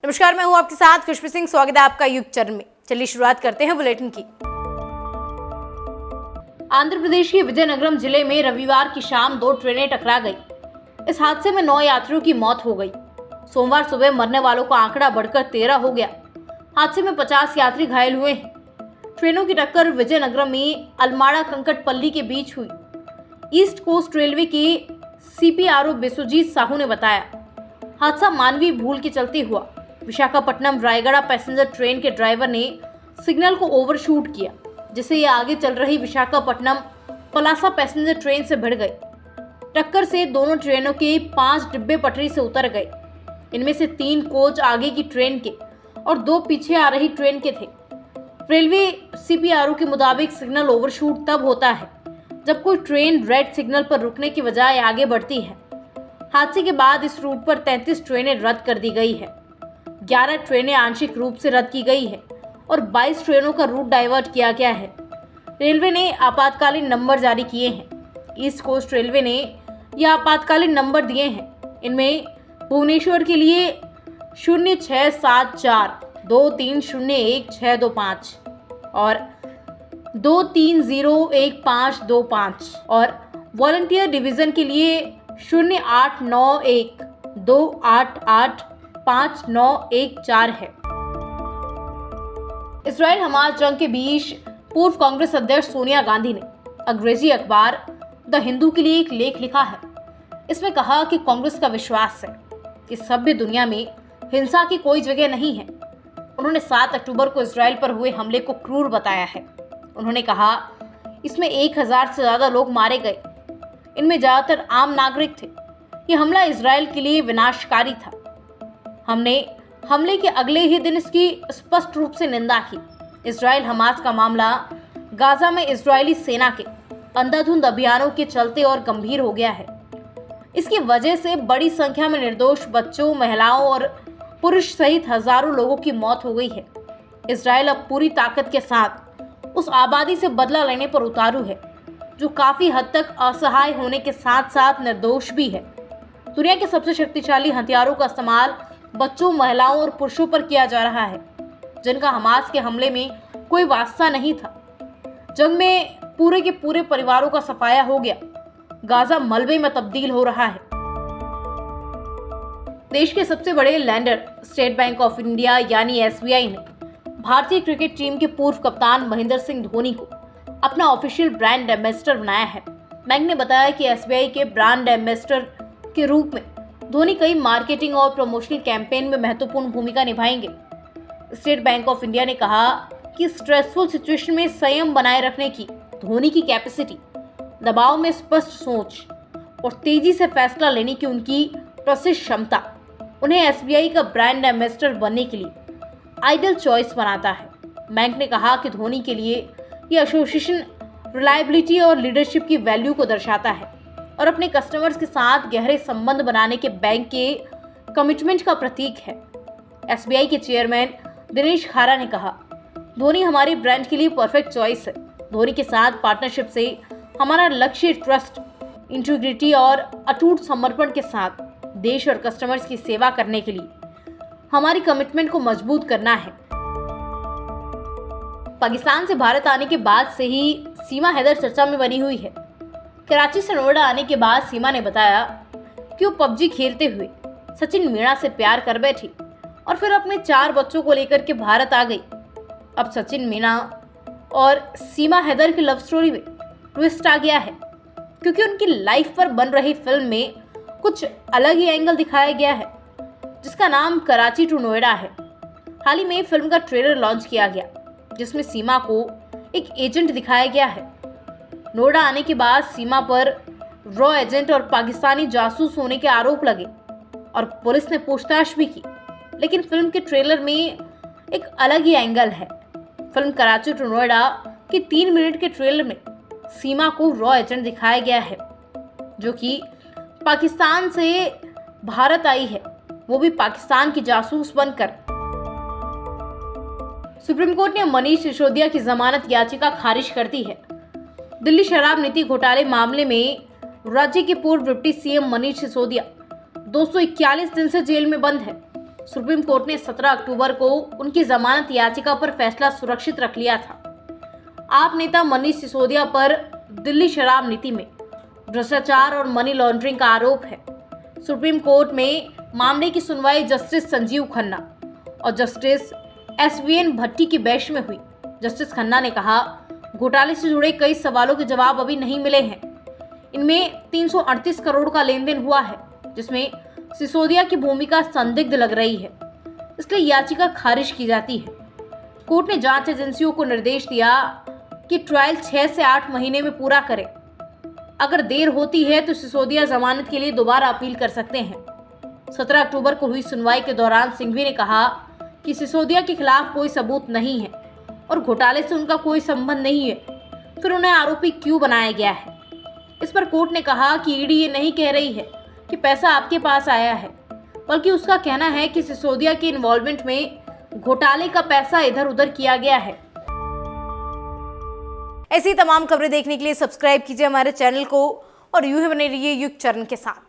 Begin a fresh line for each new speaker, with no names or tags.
नमस्कार, मैं हूं आपके साथ खुशबू सिंह। स्वागत है आपका युग चरण में। चलिए शुरुआत करते हैं बुलेटिन की। आंध्र प्रदेश के विजयनगरम जिले में रविवार की शाम 2 ट्रेनें टकरा गई। इस हादसे में 9 यात्रियों की मौत हो गई। सोमवार सुबह मरने वालों का आंकड़ा बढ़कर 13 हो गया। हादसे में 50 यात्री घायल हुए हैं। ट्रेनों की टक्कर विजयनगरम में अलमाड़ा कंकटपल्ली के बीच हुई। ईस्ट कोस्ट रेलवे के CPRO बिस्वजीत साहू ने बताया, हादसा मानवीय भूल के चलते हुआ। विशाखापट्टनम रायगढ़ पैसेंजर ट्रेन के ड्राइवर ने सिग्नल को ओवरशूट किया, जिससे ये आगे चल रही विशाखापट्टनम पलासा पैसेंजर ट्रेन से भिड़ गई। टक्कर से दोनों ट्रेनों के 5 डिब्बे पटरी से उतर गए। इनमें से 3 कोच आगे की ट्रेन के और 2 पीछे आ रही ट्रेन के थे। रेलवे CPRO के मुताबिक सिग्नल ओवरशूट तब होता है जब कोई ट्रेन रेड सिग्नल पर रुकने की बजाय आगे बढ़ती है। हादसे के बाद इस रूट पर 33 ट्रेनें रद्द कर दी गई है। 11 ट्रेनें आंशिक रूप से रद्द की गई है और 22 ट्रेनों का रूट डाइवर्ट किया गया है। रेलवे ने आपातकालीन नंबर जारी किए हैं। ईस्ट कोस्ट रेलवे ने यह आपातकालीन नंबर दिए हैं। इनमें भुवनेश्वर के लिए 0674 2301 और 2301 और वॉलंटियर डिवीजन के लिए 0891 288 5914 है। इजराइल हमास जंग के बीच पूर्व कांग्रेस अध्यक्ष सोनिया गांधी ने अंग्रेजी अखबार द हिंदू के लिए एक लेख लिखा है। इसमें कहा कि कांग्रेस का विश्वास है कि सभ्य दुनिया में हिंसा की कोई जगह नहीं है। उन्होंने 7 अक्टूबर को इजराइल पर हुए हमले को क्रूर बताया है। उन्होंने कहा, इसमें 1000 से ज्यादा लोग मारे गए। इनमें ज्यादातर आम नागरिक थे। यह हमला इजराइल के लिए विनाशकारी था। हमने हमले के अगले ही दिन इसकी स्पष्ट रूप से निंदा की। इजराइल हमास का मामला गाजा में इजरायली सेना के अंधाधुंध अभियानों के चलते और गंभीर हो गया है। इसकी वजह से बड़ी संख्या में निर्दोष बच्चों, महिलाओं और पुरुष सहित हजारों लोगों की मौत हो गई है। इजराइल अब पूरी ताकत के साथ उस आबादी से बदला लेने पर उतारू है जो काफी हद तक असहाय होने के साथ साथ निर्दोष भी है। दुनिया के सबसे शक्तिशाली हथियारों का इस्तेमाल बच्चों, महिलाओं और पुरुषों पर किया जा रहा है, जिनका हमास के हमले में कोई वास्ता नहीं था। जंग में पूरे के पूरे परिवारों का सफाया हो गया। गाजा मलबे में तब्दील हो रहा है। देश के सबसे बड़े lander state bank of India यानी SBI ने भारतीय क्रिकेट टीम के पूर्व कप्तान महेंद्र सिंह धोनी को अपना ऑफिशियल ब्रांड एम्बेसडर बनाया है। बैंक ने बताया कि SBI के ब्रांड एम्बेसडर के रूप में धोनी कई मार्केटिंग और प्रमोशनल कैंपेन में महत्वपूर्ण भूमिका निभाएंगे। स्टेट बैंक ऑफ इंडिया ने कहा कि स्ट्रेसफुल सिचुएशन में संयम बनाए रखने की धोनी की कैपेसिटी, दबाव में स्पष्ट सोच और तेजी से फैसला लेने की उनकी प्रशिष्ट क्षमता उन्हें SBI का ब्रांड एम्बेसडर बनने के लिए आइडियल चॉइस बनाता है। बैंक ने कहा कि धोनी के लिए यह एसोसिएशन रिलायबिलिटी और लीडरशिप की वैल्यू को दर्शाता है और अपने कस्टमर्स के साथ गहरे संबंध बनाने के बैंक के कमिटमेंट का प्रतीक है। SBI के चेयरमैन दिनेश खारा ने कहा, धोनी हमारे ब्रांड के लिए परफेक्ट चॉइस है। धोनी के साथ पार्टनरशिप से हमारा लक्ष्य ट्रस्ट, इंटीग्रिटी और अटूट समर्पण के साथ देश और कस्टमर्स की सेवा करने के लिए हमारी कमिटमेंट को मजबूत करना है। पाकिस्तान से भारत आने के बाद से ही सीमा हैदर चर्चा में बनी हुई है। कराची से नोएडा आने के बाद सीमा ने बताया कि वो PUBG खेलते हुए सचिन मीणा से प्यार कर बैठी और फिर अपने 4 बच्चों को लेकर के भारत आ गई। अब सचिन मीणा और सीमा हैदर की लव स्टोरी में ट्विस्ट आ गया है, क्योंकि उनकी लाइफ पर बन रही फिल्म में कुछ अलग ही एंगल दिखाया गया है, जिसका नाम कराची टू नोएडा है। हाल ही में फिल्म का ट्रेलर लॉन्च किया गया, जिसमें सीमा को एक एजेंट दिखाया गया है। नोएडा आने के बाद सीमा पर रॉ एजेंट और पाकिस्तानी जासूस होने के आरोप लगे और पुलिस ने पूछताछ भी की, लेकिन फिल्म के ट्रेलर में एक अलग ही एंगल है। फिल्म कराची टू नोएडा के 3 मिनट के ट्रेलर में सीमा को रॉ एजेंट दिखाया गया है, जो कि पाकिस्तान से भारत आई है, वो भी पाकिस्तान की जासूस बनकर। सुप्रीम कोर्ट ने मनीष सिसोदिया की जमानत याचिका खारिज कर दी है। दिल्ली शराब नीति घोटाले मामले में राज्य के पूर्व डिप्टी CM मनीष सिसोदिया 241 दिन से जेल में बंद है। सुप्रीम कोर्ट ने 17 अक्टूबर को उनकी जमानत याचिका पर फैसला सुरक्षित रख लिया था। आप नेता मनीष सिसोदिया पर दिल्ली शराब नीति में भ्रष्टाचार और मनी लॉन्ड्रिंग का आरोप है। सुप्रीम कोर्ट में मामले की सुनवाई जस्टिस संजीव खन्ना और जस्टिस SVN भट्टी की बेंच में हुई। जस्टिस खन्ना ने कहा, घोटाले से जुड़े कई सवालों के जवाब अभी नहीं मिले हैं। इनमें 338 करोड़ का लेन देन हुआ है, जिसमें सिसोदिया की भूमिका संदिग्ध लग रही है, इसलिए याचिका खारिज की जाती है। कोर्ट ने जांच एजेंसियों को निर्देश दिया कि ट्रायल 6 से 8 महीने में पूरा करें। अगर देर होती है तो सिसोदिया जमानत के लिए दोबारा अपील कर सकते हैं। 17 अक्टूबर को हुई सुनवाई के दौरान सिंघवी ने कहा कि सिसोदिया के खिलाफ कोई सबूत नहीं है और घोटाले से उनका कोई संबंध नहीं है, फिर उन्हें आरोपी क्यों बनाया गया है। इस पर कोर्ट ने कहा कि ईडी ये नहीं कह रही है कि पैसा आपके पास आया है, बल्कि उसका कहना है कि सिसोदिया के इन्वॉल्वमेंट में घोटाले का पैसा इधर उधर किया गया है। ऐसी तमाम खबरें देखने के लिए सब्सक्राइब कीजिए हमारे चैनल को और यूं ही बने रहिए युग चरण के साथ।